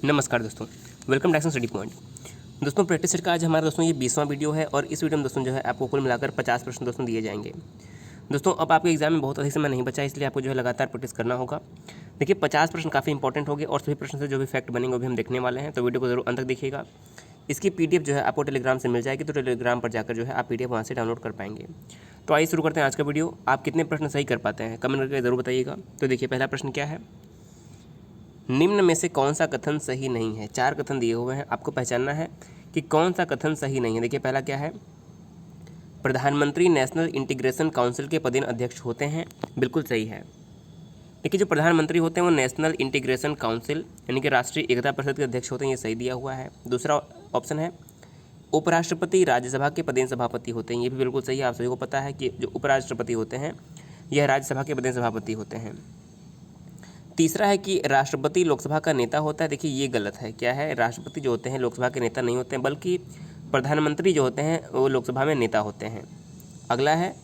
नमस्कार दोस्तों, welcome to action study point. दोस्तों प्रैक्टिस सेट का आज हमारा दोस्तों ये 20वां वीडियो है और इस वीडियो में दोस्तों जो है आपको कुल मिलाकर 50 प्रश्न दोस्तों दिए जाएंगे। दोस्तों अब आपके एग्जाम में बहुत अधिक समय नहीं बचा, इसलिए आपको जो है लगातार प्रैक्टिस करना होगा। देखिए 50 प्रश्न काफ़ी इंपॉर्टेंट होंगे और सभी प्रश्न से जो भी फैक्ट बनेंगे वो भी हम देखने वाले हैं, तो वीडियो को जरूर अंत तक देखिएगा। इसकी PDF जो है आपको टेलीग्राम से मिल जाएगी, तो टेलीग्राम पर जाकर जो है आप PDF वहाँ से डाउनलोड कर पाएंगे। तो आइए शुरू करते हैं आज का वीडियो। आप कितने प्रश्न सही कर पाते हैं कमेंट करके ज़रूर बताइएगा। तो देखिए पहला प्रश्न क्या है, निम्न में से कौन सा कथन सही नहीं है। 4 कथन दिए हुए हैं, आपको पहचानना है कि कौन सा कथन सही नहीं है। देखिए पहला क्या है, प्रधानमंत्री नेशनल इंटीग्रेशन काउंसिल के पदेन अध्यक्ष होते हैं, बिल्कुल सही है। देखिए जो प्रधानमंत्री होते हैं वो नेशनल इंटीग्रेशन काउंसिल यानी कि राष्ट्रीय एकता परिषद के अध्यक्ष होते हैं, ये सही दिया हुआ है। दूसरा ऑप्शन है उपराष्ट्रपति राज्यसभा के पदेन सभापति होते हैं, ये भी बिल्कुल सही है। आप सभी को पता है कि जो उपराष्ट्रपति होते हैं यह राज्यसभा के पदेन सभापति होते हैं। तीसरा है कि राष्ट्रपति लोकसभा का नेता होता है, देखिए ये गलत है। क्या है, राष्ट्रपति जो होते हैं लोकसभा के नेता नहीं होते हैं, बल्कि प्रधानमंत्री जो होते हैं वो लोकसभा में नेता होते हैं। अगला है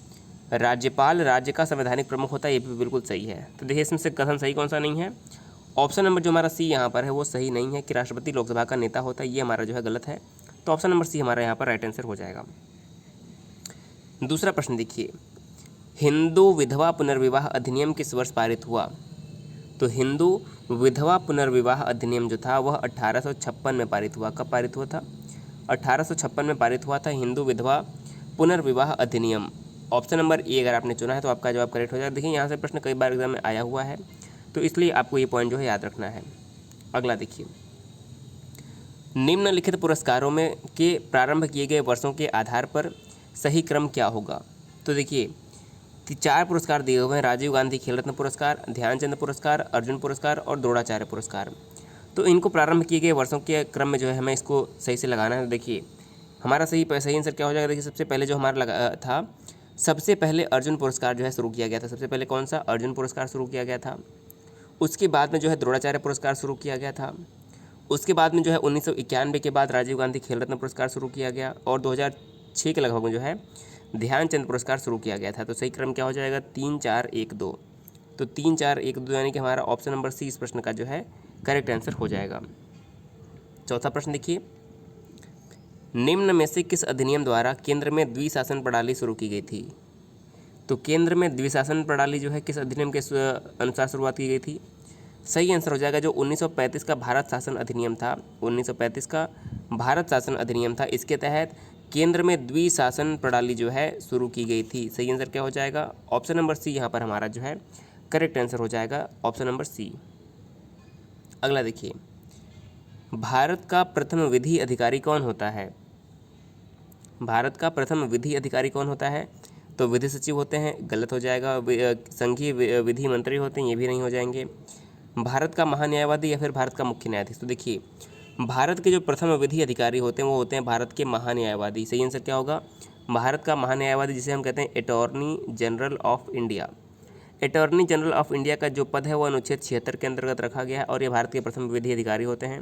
राज्यपाल राज्य का संवैधानिक प्रमुख होता है, ये भी बिल्कुल सही है। तो देखिए इसमें से कथन सही कौन सा नहीं है, ऑप्शन नंबर जो हमारा सी यहाँ पर है वो सही नहीं है कि राष्ट्रपति लोकसभा का नेता होता है, ये हमारा जो है गलत है। तो ऑप्शन नंबर सी हमारा यहाँ पर राइट आंसर हो जाएगा। दूसरा प्रश्न देखिए, हिंदू विधवा पुनर्विवाह अधिनियम किस वर्ष पारित हुआ। तो हिंदू विधवा पुनर्विवाह अधिनियम जो था वह 1856 में पारित हुआ। कब पारित हुआ था, 1856 में पारित हुआ था हिंदू विधवा पुनर्विवाह अधिनियम। ऑप्शन नंबर ए अगर आपने चुना है तो आपका जवाब करेक्ट हो जाएगा। देखिए यहाँ से प्रश्न कई बार एग्जाम में आया हुआ है, तो इसलिए आपको ये पॉइंट जो है याद रखना है। अगला देखिए, निम्नलिखित पुरस्कारों में के प्रारंभ किए गए वर्षों के आधार पर सही क्रम क्या होगा। तो देखिए 4 पुरस्कार दिए हुए हैं, राजीव गांधी खेल रत्न पुरस्कार, ध्यानचंद पुरस्कार, अर्जुन पुरस्कार और द्रोणाचार्य पुरस्कार। तो इनको प्रारंभ किए गए वर्षों के क्रम में जो है हमें इसको सही से लगाना है। तो देखिए हमारा सही आंसर क्या हो जाएगा। देखिए सबसे पहले जो हमारा लगा था, सबसे पहले अर्जुन पुरस्कार जो है शुरू किया गया था। सबसे पहले कौन सा, अर्जुन पुरस्कार शुरू किया गया था। उसके बाद में जो है द्रोणाचार्य पुरस्कार शुरू किया गया था। उसके बाद में जो है 1991 के बाद राजीव गांधी खेल रत्न पुरस्कार शुरू किया गया और 2006 के लगभग में जो है ध्यानचंद पुरस्कार शुरू किया गया था। तो सही क्रम क्या हो जाएगा, 3 4 1 2। तो 3 4 1 2 यानी कि हमारा ऑप्शन नंबर सी इस प्रश्न का जो है करेक्ट आंसर हो जाएगा। चौथा प्रश्न देखिए, निम्न में से किस अधिनियम द्वारा केंद्र में द्विशासन प्रणाली शुरू की गई थी। तो केंद्र में द्विशासन प्रणाली जो है किस अधिनियम के अनुसार शुरुआत की गई थी। सही आंसर हो जाएगा जो 1935 का भारत शासन अधिनियम था। 1935 का भारत शासन अधिनियम था, इसके तहत केंद्र में द्विशासन प्रणाली जो है शुरू की गई थी। सही आंसर क्या हो जाएगा, ऑप्शन नंबर सी यहाँ पर हमारा जो है करेक्ट आंसर हो जाएगा, ऑप्शन नंबर सी। अगला देखिए, भारत का प्रथम विधि अधिकारी कौन होता है। भारत का प्रथम विधि अधिकारी कौन होता है। तो विधि सचिव होते हैं, गलत हो जाएगा। संघीय विधि मंत्री होते हैं, ये भी नहीं हो जाएंगे। भारत का महान्यायवादी या फिर भारत का मुख्य न्यायाधीश। तो देखिए भारत के जो प्रथम विधि अधिकारी होते हैं वो होते हैं भारत के महान्यायवादी। सही आंसर क्या होगा, भारत का महान्यायवादी जिसे हम कहते हैं attorney general of India. Attorney general of India का जो पद है वो अनुच्छेद 76 के अंतर्गत रखा गया है और ये भारत के प्रथम विधि अधिकारी होते हैं।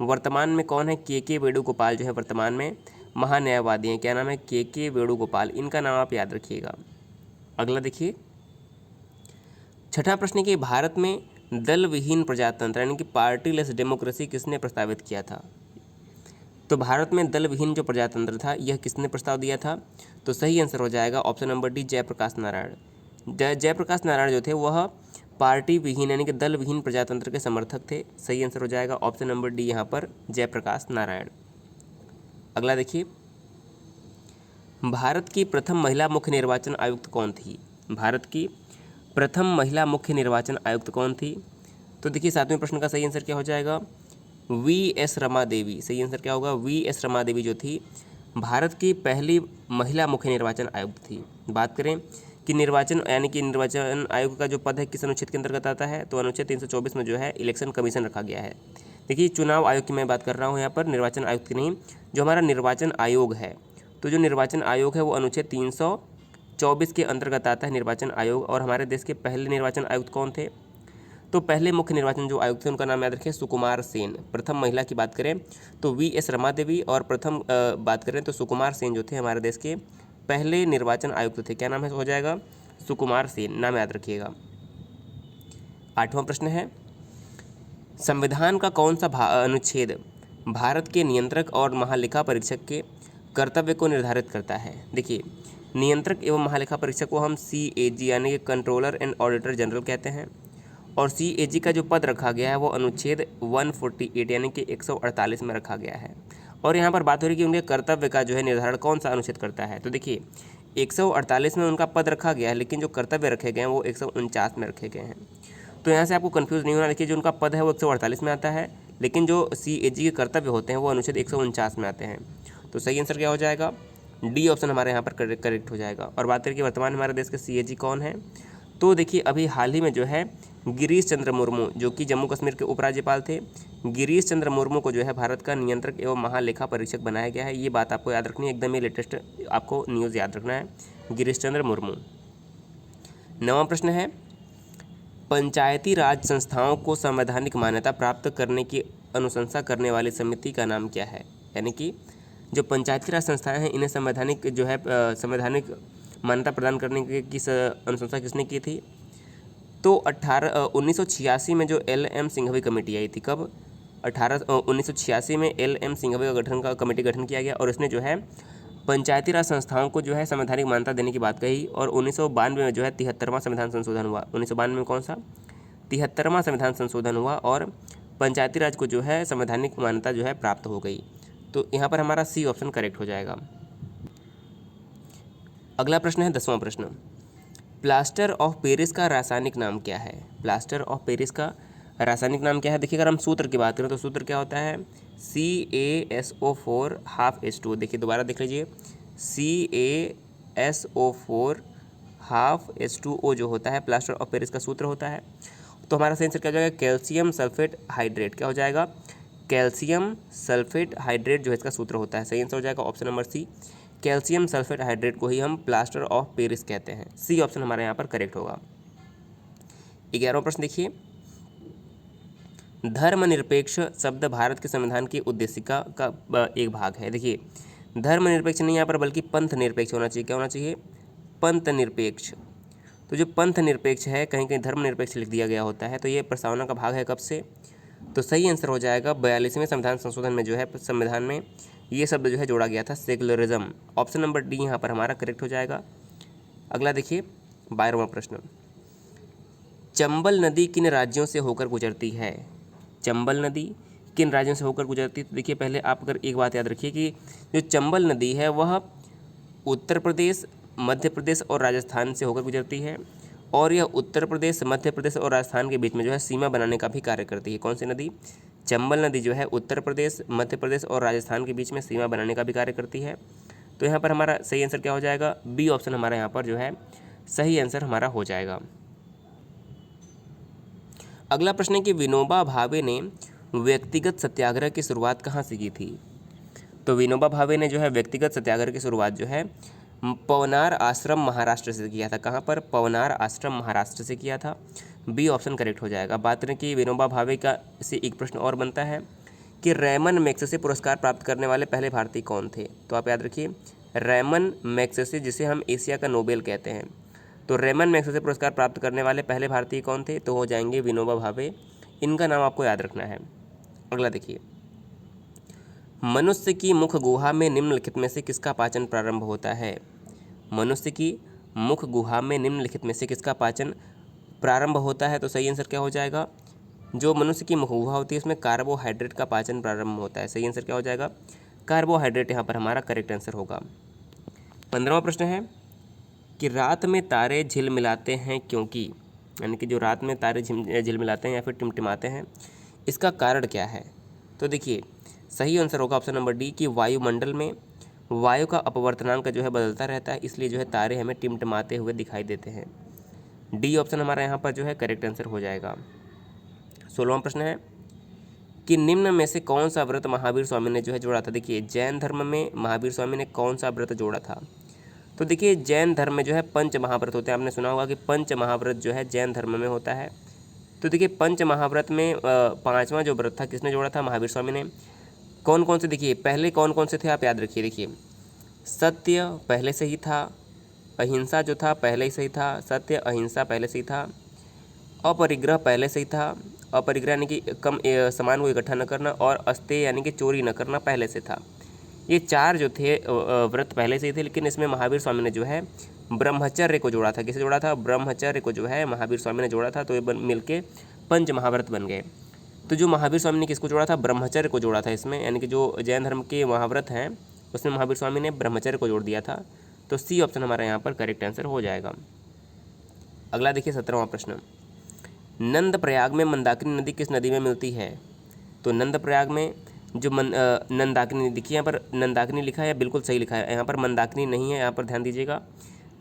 वर्तमान में कौन है, के वेणुगोपाल जो है वर्तमान में महान्यायवादी हैं। क्या नाम है, के वेणुगोपाल, इनका नाम आप याद रखिएगा। अगला देखिए, छठा प्रश्न कि भारत में दल विहीन प्रजातंत्र यानी कि पार्टीलेस डेमोक्रेसी किसने प्रस्तावित किया था। तो भारत में दल विहीन जो प्रजातंत्र था यह किसने प्रस्ताव दिया था। तो सही आंसर हो जाएगा option number D, Jayaprakash Narayan. Jayaprakash Narayan जो थे वह पार्टी विहीन यानी कि दल विहीन प्रजातंत्र के समर्थक थे। सही आंसर हो जाएगा ऑप्शन नंबर डी यहाँ पर जयप्रकाश नारायण। अगला देखिए, भारत की प्रथम महिला मुख्य निर्वाचन आयुक्त कौन थी। भारत की प्रथम महिला मुख्य निर्वाचन आयुक्त कौन थी। तो देखिए 7वें प्रश्न का सही आंसर क्या हो जाएगा, VS रमा देवी। सही आंसर क्या होगा, VS रमा देवी जो थी भारत की पहली महिला मुख्य निर्वाचन आयुक्त थी। बात करें कि निर्वाचन यानी कि निर्वाचन आयोग का जो पद है किस अनुच्छेद के अंतर्गत आता है, तो अनुच्छेद 324 में जो है इलेक्शन कमीशन रखा गया है। देखिए चुनाव आयोग की मैं बात कर रहा हूँ यहाँ पर, निर्वाचन आयुक्त की नहीं। जो हमारा निर्वाचन आयोग है, तो जो निर्वाचन आयोग है वो अनुच्छेद 324 के अंतर्गत आता है निर्वाचन आयोग। और हमारे देश के पहले निर्वाचन आयुक्त कौन थे, तो पहले मुख्य निर्वाचन जो आयुक्त थे उनका नाम याद रखें, सुकुमार सेन। प्रथम महिला की बात करें तो VS रमा देवी और प्रथम बात करें तो सुकुमार सेन जो थे हमारे देश के पहले निर्वाचन आयुक्त थे। क्या नाम है हो जाएगा, सुकुमार सेन, नाम याद रखिएगा। 8वां प्रश्न है, संविधान का कौन सा अनुच्छेद भारत के नियंत्रक और महालेखा परीक्षक के कर्तव्य को निर्धारित करता है? देखिए, नियंत्रक एवं महालेखा परीक्षक को हम CAG यानी कि कंट्रोलर एंड ऑडिटर जनरल कहते हैं, और CAG का जो पद रखा गया है वो अनुच्छेद 148 यानी कि 148 में रखा गया है। और यहाँ पर बात हो रही है कि उनके कर्तव्य का जो है निर्धारण कौन सा अनुच्छेद करता है। तो देखिए, 148 में उनका पद रखा गया है, लेकिन जो कर्तव्य रखे गए हैं वो 149 में रखे गए हैं। तो यहाँ से आपको कन्फ्यूज़ नहीं होना। देखिए, जो उनका पद है वो 148 में आता है, लेकिन जो CAG के कर्तव्य होते हैं वो अनुच्छेद 149 में आते हैं। तो सही आंसर क्या हो जाएगा? डी ऑप्शन हमारे यहाँ पर करेक्ट हो जाएगा। और बात करें कि वर्तमान हमारे देश के CAG कौन है, तो देखिए अभी हाल ही में जो है गिरीश चंद्र मुर्मू, जो कि जम्मू कश्मीर के उपराज्यपाल थे, गिरीश चंद्र मुर्मू को जो है भारत का नियंत्रक एवं महालेखा परीक्षक बनाया गया है। ये बात आपको याद रखनी है, एकदम ही लेटेस्ट आपको न्यूज़ याद रखना है, गिरीश चंद्र मुर्मू। 9वां प्रश्न है, पंचायती राज संस्थाओं को संवैधानिक मान्यता प्राप्त करने की अनुशंसा करने वाली समिति का नाम क्या है? यानी कि जो पंचायती राज संस्थाएं हैं इन्हें संवैधानिक जो है संवैधानिक मान्यता प्रदान करने की अनुशंसा किसने की थी? तो 1986 में जो LM सिंघवी कमेटी आई थी। कब? 1986 में LM सिंघवी का कमेटी गठन किया गया, और इसने जो है पंचायती राज संस्थाओं को जो है संवैधानिक मान्यता देने की बात कही। और 1992 में जो है 73वां संविधान संशोधन हुआ। 1992 में कौन सा? 73वां संविधान संशोधन हुआ और पंचायती राज को जो है संवैधानिक मान्यता जो है प्राप्त हो गई। तो यहाँ पर हमारा C ऑप्शन करेक्ट हो जाएगा। अगला प्रश्न है 10वां प्रश्न, प्लास्टर ऑफ पेरिस का रासायनिक नाम क्या है? प्लास्टर ऑफ पेरिस का रासायनिक नाम क्या है? देखिए, अगर हम सूत्र की बात करें तो सूत्र क्या होता है? CaSO4 half H2। देखिए दोबारा देख लीजिए, CaSO4 हाफ H2O जो होता है प्लास्टर ऑफ पेरिस का सूत्र होता है। तो हमारा सही आंसर क्या हो जाएगा? Calcium sulphate hydrate. क्या हो जाएगा? कैल्शियम सल्फेट हाइड्रेट जो है इसका सूत्र होता है। सही आंसर हो जाएगा option number C, calcium sulphate hydrate को ही हम प्लास्टर ऑफ पेरिस कहते हैं। C ऑप्शन हमारे यहाँ पर करेक्ट होगा। 11वां प्रश्न देखिए, धर्मनिरपेक्ष शब्द भारत के संविधान की उद्देशिका का एक भाग है। देखिए, धर्मनिरपेक्ष नहीं यहाँ पर बल्कि पंथ निरपेक्ष होना चाहिए। क्या होना चाहिए? पंथ निरपेक्ष। तो जो पंथ निरपेक्ष है, कहीं कहीं धर्मनिरपेक्ष लिख दिया गया होता है, तो ये प्रस्तावना का भाग है। कब से? तो सही आंसर हो जाएगा 42वें संविधान संशोधन में जो है संविधान में ये शब्द जो है जोड़ा गया था, सेक्युलरिज्म। ऑप्शन नंबर D यहाँ पर हमारा करेक्ट हो जाएगा। अगला देखिए 12वां प्रश्न, चंबल नदी किन राज्यों से होकर गुजरती है? चंबल नदी किन राज्यों से होकर गुजरती है? तो देखिए, पहले आप अगर एक बात याद रखिए कि जो चंबल नदी है वह उत्तर प्रदेश, मध्य प्रदेश और राजस्थान से होकर गुजरती है, और यह उत्तर प्रदेश, मध्य प्रदेश और राजस्थान के बीच में जो है सीमा बनाने का भी कार्य करती है। कौन सी नदी? चंबल नदी जो है उत्तर प्रदेश, मध्य प्रदेश और राजस्थान के बीच में सीमा बनाने का भी कार्य करती है। तो यहाँ पर हमारा सही आंसर क्या हो जाएगा? B ऑप्शन हमारा यहाँ पर जो है सही आंसर हमारा हो जाएगा। अगला प्रश्न है कि विनोबा भावे ने व्यक्तिगत सत्याग्रह की शुरुआत कहाँ से की थी? तो विनोबा भावे ने जो है व्यक्तिगत सत्याग्रह की शुरुआत जो है पवनार आश्रम महाराष्ट्र से किया था। कहाँ पर? पवनार आश्रम महाराष्ट्र से किया था। B ऑप्शन करेक्ट हो जाएगा। बात करें कि विनोबा भावे का से एक प्रश्न और बनता है कि रैमन मैग्सेसे पुरस्कार प्राप्त करने वाले पहले भारतीय कौन थे? तो आप याद रखिए, रैमन मैग्सेसे, जिसे हम एशिया का नोबेल कहते हैं, तो रैमन मैग्सेसे पुरस्कार प्राप्त करने वाले पहले भारतीय कौन थे? तो हो जाएंगे विनोबा भावे। इनका नाम आपको याद रखना है। अगला देखिए, मनुष्य की मुख गुहा में निम्नलिखित में से किसका पाचन प्रारंभ होता है? मनुष्य की मुख गुहा में निम्नलिखित में से किसका पाचन प्रारंभ होता है? तो सही आंसर क्या हो जाएगा? जो मनुष्य की मुख गुहा होती है उसमें कार्बोहाइड्रेट का पाचन प्रारंभ होता है। सही आंसर क्या हो जाएगा? कार्बोहाइड्रेट यहाँ पर हमारा करेक्ट आंसर होगा। 15वां प्रश्न है कि रात में तारे झिलमिलाते हैं क्योंकि, यानी कि जो रात में तारे झिलमिलाते हैं या फिर टिमटिमाते हैं, इसका कारण क्या है? तो देखिए, सही आंसर होगा ऑप्शन नंबर D कि वायुमंडल में वायु का अपवर्तनांक जो है बदलता रहता है, इसलिए जो है तारे हमें टिमटिमाते हुए दिखाई देते हैं। D ऑप्शन हमारा यहाँ पर जो है करेक्ट आंसर हो जाएगा। 16वां प्रश्न है कि निम्न में से कौन सा व्रत महावीर स्वामी ने जो है जोड़ा था? देखिए, जैन धर्म में महावीर स्वामी ने कौन सा व्रत जोड़ा था? तो देखिए, जैन धर्म में जो है पंच महाव्रत होते हैं। आपने सुना होगा कि पंच महाव्रत जो है जैन धर्म में होता है। तो देखिए, पंच महाव्रत में 5वां जो व्रत था किसने जोड़ा था? महावीर स्वामी ने। कौन कौन से? देखिए, पहले कौन कौन से थे आप याद रखिए। देखिए, सत्य पहले से ही था, अहिंसा जो था पहले ही से ही था, सत्य अहिंसा पहले से ही था, अपरिग्रह पहले से ही था, अपरिग्रह यानी कि कम सामान को इकट्ठा न करना, और अस्तेय यानी कि चोरी न करना पहले से था। ये 4 जो थे व्रत पहले से ही थे, लेकिन इसमें महावीर स्वामी ने जो है ब्रह्मचर्य को जोड़ा था। किसे जोड़ा था? ब्रह्मचर्य को जो है महावीर स्वामी ने जोड़ा था, तो ये मिलके पंच महाव्रत बन गए। तो जो महावीर स्वामी ने किसको जोड़ा था? ब्रह्मचर्य को जोड़ा था इसमें, यानी कि जो जैन धर्म के महाव्रत हैं उसमें महावीर स्वामी ने ब्रह्मचर्य को जोड़ दिया था। तो सी ऑप्शन हमारा यहाँ पर करेक्ट आंसर हो जाएगा। अगला देखिए 17वां प्रश्न, नंद प्रयाग में मंदाकिनी नदी किस नदी में मिलती है? तो नंद प्रयाग में जो नंदाकिनी देखिए, यहाँ पर नंदाकिनी लिखा है, बिल्कुल सही लिखा है, यहाँ पर मंदाकिनी नहीं है, यहाँ पर ध्यान दीजिएगा,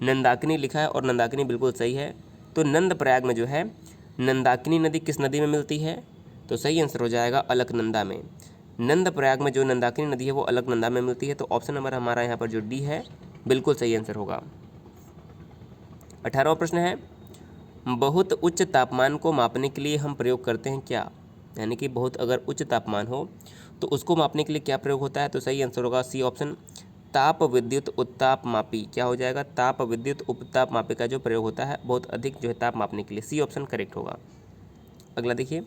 नंदाकिनी लिखा है और नंदाकिनी बिल्कुल सही है। तो नंद प्रयाग में जो है नंदाकिनी नदी किस नदी में मिलती है? तो सही आंसर हो जाएगा अलकनंदा में। नंद प्रयाग में जो नंदाकिनी नदी है वो अलकनंदा में मिलती है। तो ऑप्शन नंबर हमारा यहाँ पर जो डी है बिल्कुल सही आंसर होगा। 18वां प्रश्न है, बहुत उच्च तापमान को मापने के लिए हम प्रयोग करते हैं क्या? यानी कि बहुत अगर उच्च तापमान हो तो उसको मापने के लिए क्या प्रयोग होता है? तो सही आंसर होगा सी ऑप्शन, ताप विद्युत उत्ताप मापी। क्या हो जाएगा? ताप विद्युत उत्ताप मापी का जो प्रयोग होता है बहुत अधिक जो है ताप मापने के लिए। सी ऑप्शन करेक्ट होगा। अगला देखिए,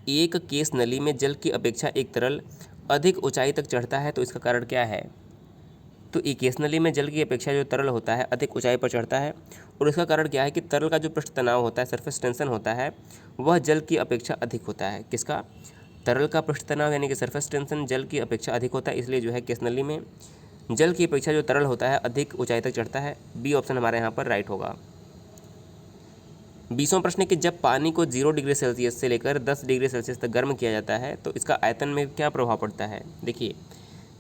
एक केस नली में जल की अपेक्षा एक तरल अधिक ऊंचाई तक चढ़ता है, तो इसका कारण क्या है? तो एक केस नली में जल की अपेक्षा जो तरल होता है अधिक ऊंचाई पर चढ़ता है, और इसका कारण क्या है कि तरल का जो पृष्ठ तनाव होता है, सरफेस टेंशन होता है, वह जल की अपेक्षा अधिक होता है। किसका? तरल का पृष्ठ तनाव यानी कि सरफेस टेंशन जल की अपेक्षा अधिक होता है, इसलिए जो है केस नली में जल की अपेक्षा जो तरल होता है अधिक ऊंचाई तक चढ़ता है। बी ऑप्शन हमारे यहाँ पर राइट होगा। 20वां प्रश्न है कि जब पानी को 0 डिग्री सेल्सियस से लेकर 10 डिग्री सेल्सियस तक गर्म किया जाता है तो इसका आयतन में क्या प्रभाव पड़ता है? देखिए,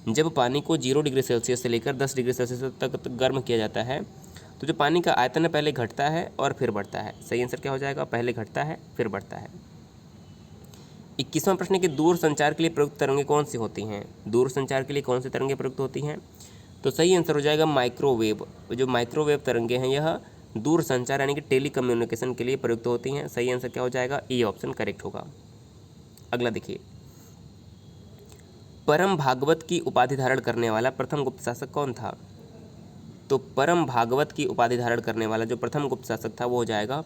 जब पानी को 0 डिग्री सेल्सियस से लेकर 10 डिग्री सेल्सियस तक गर्म किया जाता है तो जो पानी का आयतन है पहले घटता है और फिर बढ़ता है। सही आंसर क्या हो जाएगा? पहले घटता है फिर बढ़ता है। 21वां प्रश्न है कि दूर संचार के लिए प्रयुक्त तरंगें कौन सी होती हैं? दूर संचार के लिए कौन सी तरंगें प्रयुक्त होती हैं? तो सही आंसर हो जाएगा माइक्रोवेव। जो माइक्रोवेव तरंगें हैं यह दूर संचार यानी कि टेली कम्युनिकेशन के लिए प्रयुक्त होती हैं। सही आंसर क्या हो जाएगा? ए ऑप्शन करेक्ट होगा। अगला देखिए, परम भागवत की उपाधि धारण करने वाला प्रथम गुप्त शासक कौन था? तो परम भागवत की उपाधि धारण करने वाला जो प्रथम गुप्त शासक था वो हो जाएगा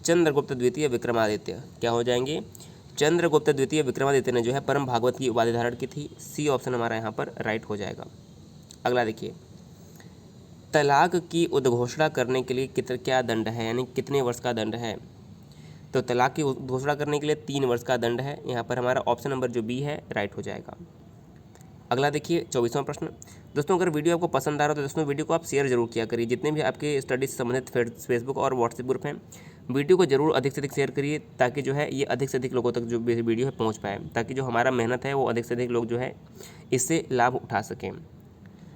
चंद्रगुप्त द्वितीय विक्रमादित्य। क्या हो जाएंगे? चंद्रगुप्त द्वितीय विक्रमादित्य ने जो है परम भागवत की उपाधि धारण की थी। सी ऑप्शन हमारा यहाँ पर राइट हो जाएगा। अगला देखिए, तलाक की उद्घोषणा करने के लिए क्या दंड है, यानी कितने वर्ष का दंड है? तो तलाक की उद्घोषणा करने के लिए 3 वर्ष का दंड है। यहाँ पर हमारा ऑप्शन नंबर जो बी है राइट हो जाएगा। अगला देखिए 24वां प्रश्न। दोस्तों, अगर वीडियो आपको पसंद आ रहा हो तो दोस्तों वीडियो को आप शेयर जरूर किया करिए। जितने भी आपके स्टडीज से संबंधित फेसबुक और व्हाट्सएप ग्रुप हैं, वीडियो को जरूर अधिक से अधिक शेयर करिए ताकि जो है ये अधिक से अधिक लोगों तक जो वीडियो है पहुँच पाए, ताकि जो हमारा मेहनत है वो अधिक से अधिक लोग जो है इससे लाभ उठा सकें।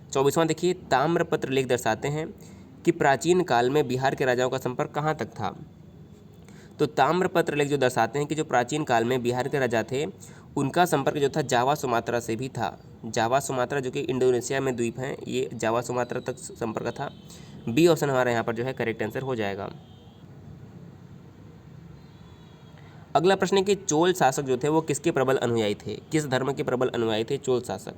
24वां देखिए, ताम्रपत्र लेख दर्शाते हैं कि प्राचीन काल में बिहार के राजाओं का संपर्क कहाँ तक था? तो ताम्रपत्र लेख जो दर्शाते हैं कि जो प्राचीन काल में बिहार के राजा थे उनका संपर्क जो था जावा सुमात्रा से भी था। जावा सुमात्रा जो कि इंडोनेशिया में द्वीप हैं, ये जावा सुमात्रा तक संपर्क था। बी ऑप्शन हमारा यहाँ पर जो है करेक्ट आंसर हो जाएगा। अगला प्रश्न है कि चोल शासक जो थे वो किसके प्रबल अनुयायी थे? किस धर्म के प्रबल अनुयायी थे चोल शासक?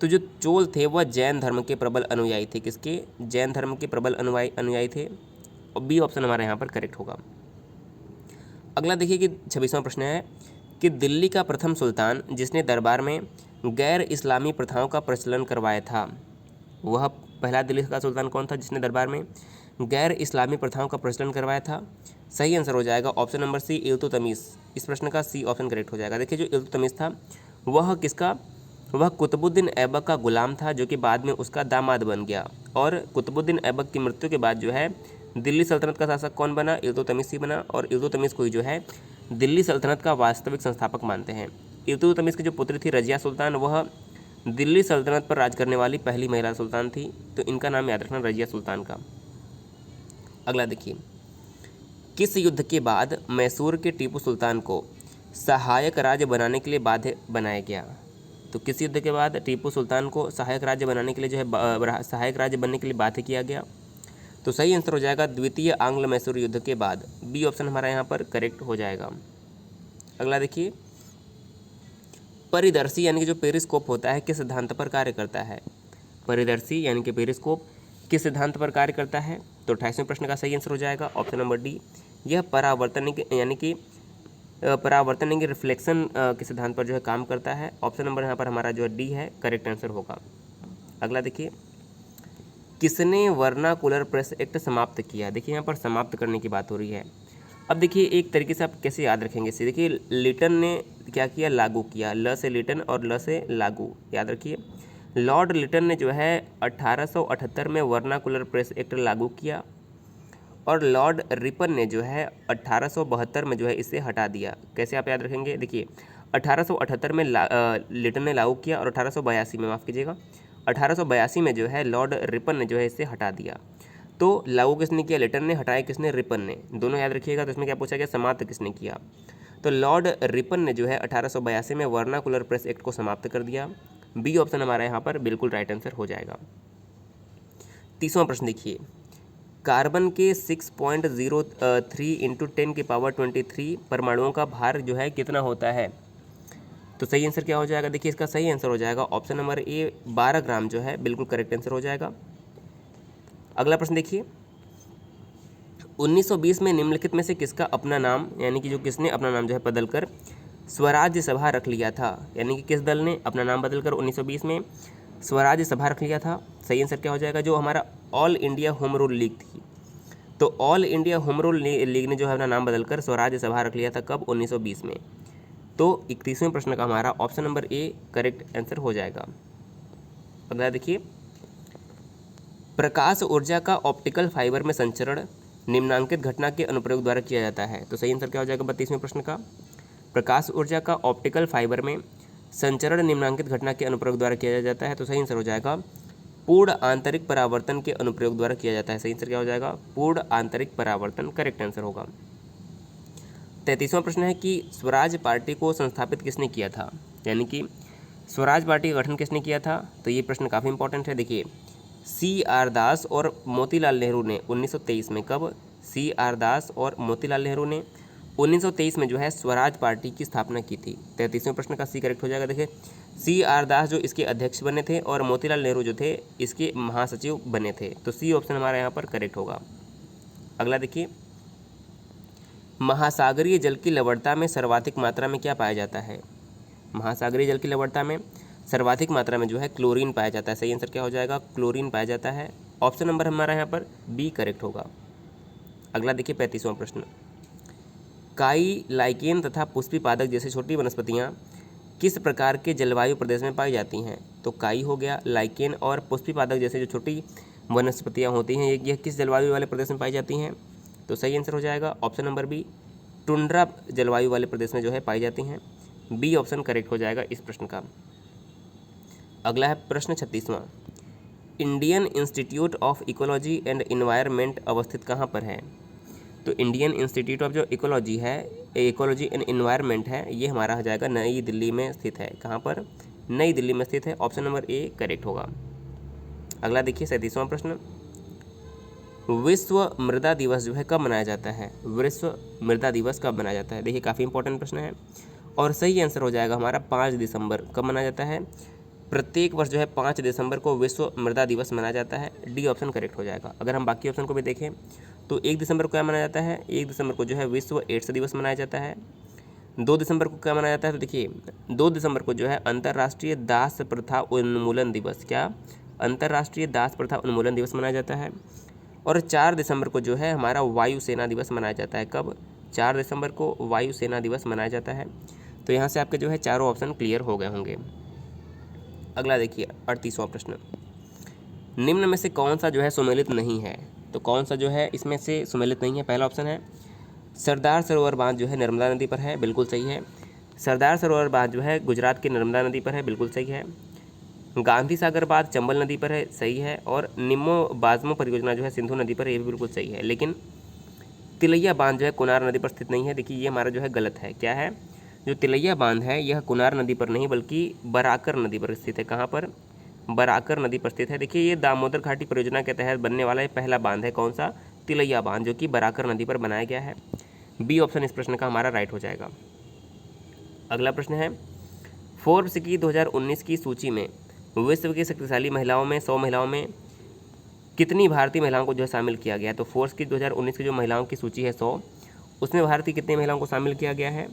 तो जो चोल थे वह जैन धर्म के प्रबल अनुयायी थे। किसके? जैन धर्म के प्रबल अनुयायी थे, और बी ऑप्शन हमारे यहाँ पर करेक्ट होगा। अगला देखिए कि 26वां प्रश्न है कि दिल्ली का प्रथम सुल्तान जिसने दरबार में गैर इस्लामी प्रथाओं का प्रचलन करवाया था, वह पहला दिल्ली का सुल्तान कौन था जिसने दरबार में गैर इस्लामी प्रथाओं का प्रचलन करवाया था? सही आंसर हो जाएगा ऑप्शन नंबर सी, इल्तुतमिश। इस प्रश्न का सी ऑप्शन करेक्ट हो जाएगा। देखिए, जो इल्तुतमिश था वह किसका? वह कुतुबुद्दीन ऐबक का गुलाम था जो कि बाद में उसका दामाद बन गया, और कुतुबुद्दीन ऐबक की मृत्यु के बाद जो है दिल्ली सल्तनत का शासक कौन बना? इल्तुतमिश ही बना, और इल्तुतमिश को ही जो है दिल्ली सल्तनत का वास्तविक संस्थापक मानते हैं। इल्तुतमिश की जो पुत्री थी रजिया सुल्तान, वह दिल्ली सल्तनत पर राज करने वाली पहली महिला सुल्तान थी, तो इनका नाम याद रखना रजिया सुल्तान का। अगला देखिए, किस युद्ध के बाद मैसूर के टीपू सुल्तान को सहायक राज्य बनाने के लिए बाध्य बनाया गया? तो किस युद्ध के बाद टीपू सुल्तान को सहायक राज्य बनाने के लिए जो है सहायक राज्य बनने के लिए बाध्य किया गया? तो सही आंसर हो जाएगा द्वितीय आंग्ल मैसूर युद्ध के बाद। बी ऑप्शन हमारा यहाँ पर करेक्ट हो जाएगा। अगला देखिए, परिदर्शी यानी कि जो पेरिस्कोप होता है किस सिद्धांत पर कार्य करता है? परिदर्शी यानी कि पेरिस्कोप किस सिद्धांत पर कार्य करता है? तो 28वें प्रश्न का सही आंसर हो जाएगा ऑप्शन नंबर डी, यह परावर्तन यानी कि परावर्तन यानी रिफ्लेक्शन के सिद्धांत पर जो है काम करता है। ऑप्शन नंबर यहाँ पर हमारा जो है डी है करेक्ट आंसर होगा। अगला देखिए, किसने वर्नाकुलर प्रेस एक्ट समाप्त किया? देखिए यहाँ पर समाप्त करने की बात हो रही है। अब देखिए एक तरीके से आप कैसे याद रखेंगे इसे, देखिए लिटन ने क्या किया, लागू किया, ल से लिटन और ल से लागू, याद रखिए। लॉर्ड लिटन ने जो है 1878 में वर्नाकुलर प्रेस एक्ट लागू किया और लॉर्ड रिपन ने जो है 1872 में जो है इसे हटा दिया। कैसे आप याद रखेंगे, देखिए 1878 में लिटन ने लागू किया और 1882 में, माफ़ कीजिएगा, 1882 में जो है लॉर्ड रिपन ने जो है इसे हटा दिया। तो लागू किसने किया, लिटन ने, हटाया किसने, रिपन ने, दोनों याद रखिएगा। तो इसमें क्या पूछा गया, समाप्त किसने किया? तो लॉर्ड रिपन ने जो है 1882 में वर्नाकुलर प्रेस एक्ट को समाप्त कर दिया। बी ऑप्शन हमारा यहाँ पर बिल्कुल राइट आंसर हो जाएगा। 30वां प्रश्न देखिए, कार्बन के 6.03 इंटू 10 की पावर 23 परमाणुओं का भार जो है कितना होता है? तो सही आंसर क्या हो जाएगा, देखिए इसका सही आंसर हो जाएगा ऑप्शन नंबर ए 12 ग्राम जो है बिल्कुल करेक्ट आंसर हो जाएगा। अगला प्रश्न देखिए, 1920 में निम्नलिखित में से किसका अपना नाम, यानी कि जो किसने अपना नाम जो है बदलकर स्वराज्य सभा रख लिया था? यानी कि किस दल ने अपना नाम बदलकर 1920 में स्वराज्य सभा रख लिया था? सही आंसर क्या हो जाएगा, जो हमारा all India home rule league थी। तो all India home rule league ने जो है अपना नाम बदलकर स्वराज्य सभा रख लिया था, कब, 1920 में। तो 31वें प्रश्न का हमारा option number A correct answer हो जाएगा। अगला देखिए, प्रकाश ऊर्जा का ऑप्टिकल फाइबर में संचरण निम्नांकित घटना के अनुप्रयोग द्वारा किया जाता है। तो सही आंसर क्या हो जाएगा 32वें प्रश्न का, प्रकाश ऊर्जा का ऑप्टिकल फाइबर में संचरण निम्नांकित घटना के अनुप्रयोग द्वारा किया जाता है। तो सही आंसर हो जाएगा पूर्ण आंतरिक परावर्तन के अनुप्रयोग द्वारा किया जाता है। सही आंसर क्या हो जाएगा, पूर्ण आंतरिक परावर्तन करेक्ट आंसर होगा। 33वां प्रश्न है कि स्वराज पार्टी को संस्थापित किसने किया था? यानी कि स्वराज पार्टी का गठन किसने किया था? तो ये प्रश्न काफ़ी इंपॉर्टेंट है। देखिए C.R. दास और मोतीलाल नेहरू ने 1923 में, कब, C.R. दास और मोतीलाल नेहरू ने 1923 में जो है स्वराज पार्टी की स्थापना की थी। 33वें प्रश्न का सी करेक्ट हो जाएगा। देखिए C.R. दास जो इसके अध्यक्ष बने थे और मोतीलाल नेहरू जो थे इसके महासचिव बने थे। तो सी ऑप्शन हमारा यहाँ पर करेक्ट होगा। अगला देखिए, महासागरीय जल की लवणता में सर्वाधिक मात्रा में क्या पाया जाता है? महासागरीय जल की लवणता में सर्वाधिक मात्रा में जो है क्लोरीन पाया जाता है। सही आंसर क्या हो जाएगा, क्लोरीन पाया जाता है। ऑप्शन नंबर हमारा यहाँ पर बी करेक्ट होगा। अगला देखिए 35वां प्रश्न, काई, लाइकेन तथा पुष्पी पादप जैसे छोटी वनस्पतियाँ किस प्रकार के जलवायु प्रदेश में पाई जाती हैं? तो काई हो गया, लाइकेन और पुष्पी पादप जैसे जो छोटी वनस्पतियाँ होती हैं यह किस जलवायु वाले प्रदेश में पाई जाती हैं? तो सही आंसर हो जाएगा ऑप्शन नंबर बी, टुंड्रा जलवायु वाले प्रदेश में जो है पाई जाती हैं। बी ऑप्शन करेक्ट हो जाएगा इस प्रश्न का। अगला है प्रश्न 36वां, Indian institute of ecology and environment अवस्थित कहाँ पर है? तो इंडियन इंस्टीट्यूट ऑफ जो इकोलॉजी है, इकोलॉजी एंड इन्वायरमेंट है, ये हमारा हो जाएगा नई दिल्ली में स्थित है। कहाँ पर? नई दिल्ली में स्थित है। ऑप्शन नंबर ए करेक्ट होगा। अगला देखिए 37वां प्रश्न, विश्व मृदा दिवस जो है कब मनाया जाता है? विश्व मृदा दिवस कब मनाया जाता है? देखिए काफ़ी इंपॉर्टेंट प्रश्न है और सही आंसर हो जाएगा हमारा 5 दिसंबर। कब मनाया जाता है? प्रत्येक वर्ष जो है 5 दिसंबर को विश्व मृदा दिवस मनाया जाता है। डी ऑप्शन करेक्ट हो जाएगा। अगर हम बाकी ऑप्शन को भी देखें तो 1 दिसंबर को क्या मनाया जाता है? 1 दिसंबर को जो है विश्व एड्स दिवस मनाया जाता है। 2 दिसंबर को क्या मनाया जाता है? तो देखिए 2 दिसंबर को जो है अंतर्राष्ट्रीय दास प्रथा उन्मूलन दिवस, क्या, अंतर्राष्ट्रीय दास प्रथा उन्मूलन दिवस मनाया जाता है। और 4 दिसंबर को जो है हमारा वायुसेना दिवस मनाया जाता है। कब? 4 दिसंबर को वायुसेना दिवस मनाया जाता है। तो यहाँ से आपके जो है चारों ऑप्शन क्लियर हो गए होंगे। अगला देखिए 38वां प्रश्न, निम्न में से कौन सा जो है सुमेलित नहीं है? तो कौन सा जो है इसमें से सुमेलित नहीं है? पहला ऑप्शन है सरदार सरोवर बांध जो है नर्मदा नदी पर है, बिल्कुल सही है। सरदार सरोवर बांध जो है गुजरात की नर्मदा नदी पर है, बिल्कुल सही है। गांधी सागर बांध चंबल नदी पर है, सही है। और निम्मो बाजमो परियोजना जो है सिंधु नदी पर है, ये भी बिल्कुल सही है। लेकिन तिलैया बांध जो है कुनार नदी पर स्थित नहीं है। देखिए ये हमारा जो है गलत है। क्या है? जो तिलैया बांध है यह कुनार नदी पर नहीं बल्कि बराकर नदी पर स्थित है। कहाँ पर? बराकर नदी पर स्थित है। देखिए ये दामोदर घाटी परियोजना के तहत बनने वाला ये पहला बांध है। कौन सा? तिलैया बांध, जो कि बराकर नदी पर बनाया गया है। बी ऑप्शन इस प्रश्न का हमारा राइट हो जाएगा। अगला प्रश्न है, फोर्ब्स की 2019 की सूची में विश्व की शक्तिशाली महिलाओं में 100 महिलाओं में कितनी भारतीय महिलाओं को जो है शामिल किया गया है? तो फोर्ब्स की 2019 की जो महिलाओं की सूची है 100, उसमें भारत की कितनी महिलाओं को शामिल किया गया है?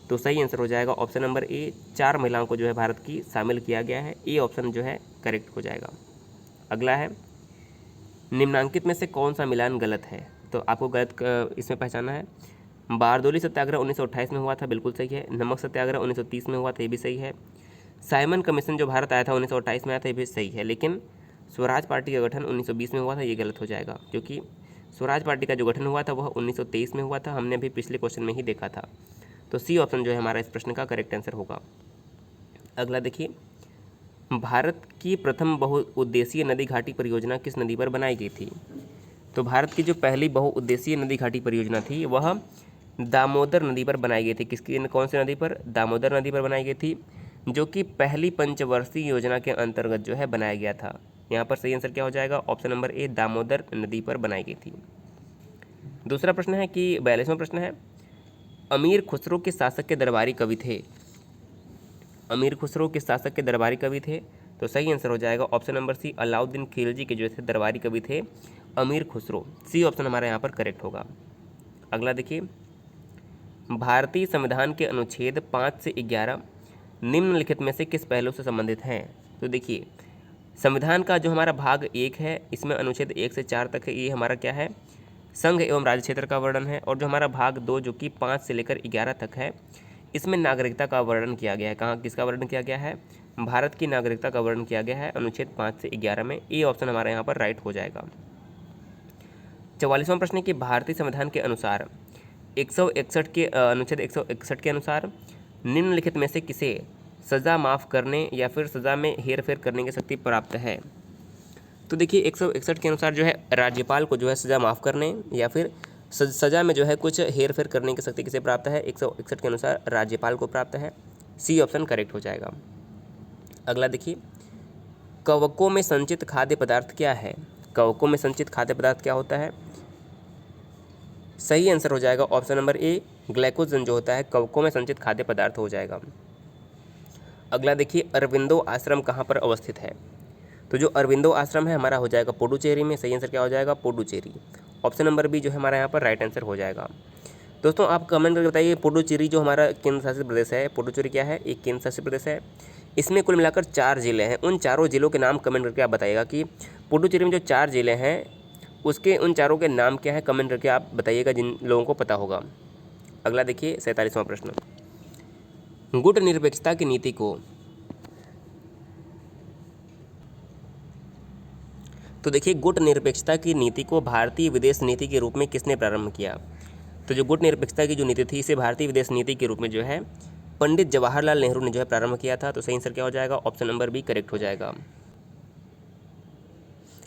तो सही आंसर हो जाएगा ऑप्शन नंबर ए, 4 महिलाओं को जो है भारत की शामिल किया गया है। ए ऑप्शन जो है करेक्ट हो जाएगा। अगला है, निम्नांकित में से कौन सा मिलान गलत है? तो आपको गलत इसमें पहचाना है। बारदोली सत्याग्रह 1928 में हुआ था, बिल्कुल सही है। नमक सत्याग्रह 1930 में हुआ था, ये भी सही है। साइमन कमीशन जो भारत आया था 1928 में आया था, ये भी सही है। लेकिन स्वराज पार्टी का गठन 1920 में हुआ था, ये गलत हो जाएगा, क्योंकि स्वराज पार्टी का जो गठन हुआ था वह 1923 में हुआ था, हमने अभी पिछले क्वेश्चन में ही देखा था। तो सी ऑप्शन जो है हमारा इस प्रश्न का करेक्ट आंसर होगा। अगला देखिए, भारत की प्रथम बहुउद्देशीय नदी घाटी परियोजना किस नदी पर बनाई गई थी? तो भारत की जो पहली बहुउद्देशीय नदी घाटी परियोजना थी वह दामोदर नदी पर बनाई गई थी। किसकी, कौन सी नदी पर? दामोदर नदी पर बनाई गई थी, जो कि पहली पंचवर्षीय योजना के अंतर्गत जो है बनाया गया था। यहाँ पर सही आंसर क्या हो जाएगा? ऑप्शन नंबर ए, दामोदर नदी पर बनाई गई थी। दूसरा प्रश्न है कि 42वां प्रश्न है, अमीर खुसरो के शासक के दरबारी कवि थे? अमीर खुसरो के शासक के दरबारी कवि थे, तो सही आंसर हो जाएगा option number C, Alauddin Khilji के जो थे दरबारी कवि थे अमीर खुसरो। सी ऑप्शन हमारा यहाँ पर करेक्ट होगा। अगला देखिए, भारतीय संविधान के अनुच्छेद 5 से 11 निम्नलिखित में से किस पहलू से संबंधित हैं? तो देखिए, संविधान का जो हमारा भाग 1 है, इसमें अनुच्छेद 1 से 4 तक है, ये हमारा क्या है? संघ एवं राज्य क्षेत्र का वर्णन है। और जो हमारा भाग 2 जो कि 5 से लेकर 11 तक है, इसमें नागरिकता का वर्णन किया गया है। कहाँ, किसका वर्णन किया गया है? भारत की नागरिकता का वर्णन किया गया है अनुच्छेद 5 से 11 में। ए ऑप्शन हमारे यहाँ पर राइट हो जाएगा। 44वां प्रश्न है कि भारतीय संविधान के अनुसार 161 के अनुच्छेद 161 के अनुसार निम्नलिखित में से किसे सज़ा माफ़ करने या फिर सज़ा में हेरफेर करने की शक्ति प्राप्त है? तो देखिए, 161 के अनुसार जो है राज्यपाल को जो है सज़ा माफ़ करने या फिर सज़ा में जो है कुछ हेर फेर करने की शक्ति किसे प्राप्त है? 161 के अनुसार राज्यपाल को प्राप्त है। सी ऑप्शन करेक्ट हो जाएगा। अगला देखिए, कवकों में संचित खाद्य पदार्थ क्या है? कवकों में संचित खाद्य पदार्थ क्या होता है? सही आंसर हो जाएगा ऑप्शन नंबर ए, ग्लाइकोजन जो होता है कवकों में संचित खाद्य पदार्थ हो जाएगा। अगला देखिए, अरविंदो आश्रम कहाँ पर अवस्थित है? तो जो अरविंदो आश्रम है हमारा हो जाएगा पुडुचेरी में। सही आंसर क्या हो जाएगा? पुडुचेरी। ऑप्शन नंबर बी जो है हमारा यहाँ पर राइट आंसर हो जाएगा। दोस्तों आप कमेंट करके बताइए, पुडुचेरी जो हमारा केंद्र शासित प्रदेश है, पुडुचेरी क्या है? एक केंद्र शासित प्रदेश है। इसमें कुल मिलाकर 4 जिले हैं। उन चारों जिलों के नाम कमेंट करके आप बताइएगा कि पुडुचेरी में जो 4 जिले हैं उसके उन चारों के नाम क्या है, कमेंट करके आप बताइएगा जिन लोगों को पता होगा। अगला देखिए, 47वां प्रश्न, गुट निरपेक्षता की नीति को, तो देखिए गुट निरपेक्षता की नीति को भारतीय विदेश नीति के रूप में किसने प्रारंभ किया? तो जो गुट निरपेक्षता की जो नीति थी इसे भारतीय विदेश नीति के रूप में जो है पंडित जवाहरलाल नेहरू ने जो है प्रारंभ किया था। तो सही आंसर क्या हो जाएगा? ऑप्शन नंबर बी करेक्ट हो जाएगा।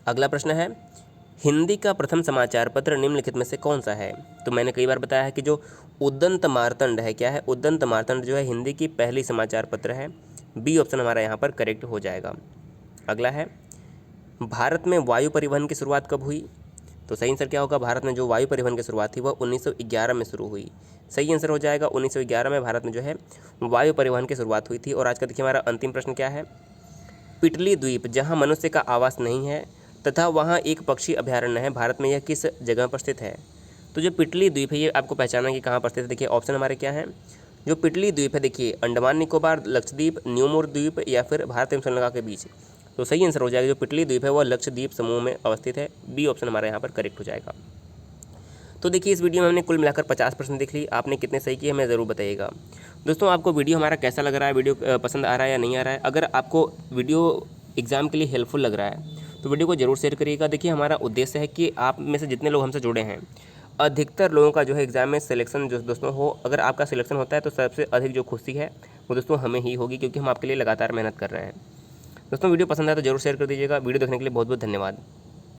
अगला प्रश्न है, हिंदी का प्रथम समाचार पत्र निम्नलिखित में से कौन सा है? तो मैंने कई बार बताया है कि जो उद्दंत मार्तंड है, क्या है? उद्दंत मार्तंड जो है हिंदी की पहली समाचार पत्र है। बी ऑप्शन हमारा यहाँ पर करेक्ट हो जाएगा। अगला है, भारत में वायु परिवहन की शुरुआत कब हुई? तो सही आंसर क्या होगा? भारत में जो वायु परिवहन की शुरुआत थी वह 1911 में शुरू हुई। सही आंसर हो जाएगा 1911 में भारत में जो है वायु परिवहन की शुरुआत हुई थी। और आज का देखिए हमारा अंतिम प्रश्न क्या है, पिटली द्वीप जहां मनुष्य का आवास नहीं है तथा वहां एक पक्षी अभयारण्य है, भारत में यह किस जगह पर स्थित है? तो जो पिटली द्वीप है ये आपको पहचाना कि कहाँ पर स्थित है। देखिए ऑप्शन हमारे क्या है, जो पिटली द्वीप है देखिए अंडमान निकोबार, लक्षद्वीप, न्यूमोर द्वीप या फिर भारत एवं श्रीलंका के बीच। तो सही आंसर हो जाएगा जो पिटली द्वीप है वह लक्षद्वीप समूह में अवस्थित है। बी ऑप्शन हमारे यहाँ पर करेक्ट हो जाएगा। तो देखिए इस वीडियो में हमने कुल मिलाकर 50 प्रश्न देख ली। आपने कितने सही किए हमें ज़रूर बताइएगा। दोस्तों आपको वीडियो हमारा कैसा लग रहा है, वीडियो पसंद आ रहा है या नहीं आ रहा है? अगर आपको वीडियो एग्ज़ाम के लिए हेल्पफुल लग रहा है तो वीडियो को जरूर शेयर करिएगा। देखिए हमारा उद्देश्य है कि आप में से जितने लोग हमसे जुड़े हैं अधिकतर लोगों का जो है एग्ज़ाम में सिलेक्शन जो दोस्तों हो, अगर आपका सिलेक्शन होता है तो सबसे अधिक जो खुशी है वो दोस्तों हमें ही होगी, क्योंकि हम आपके लिए लगातार मेहनत कर रहे हैं। दोस्तों वीडियो पसंद आए तो जरूर शेयर कर दीजिएगा। वीडियो देखने के लिए बहुत बहुत धन्यवाद।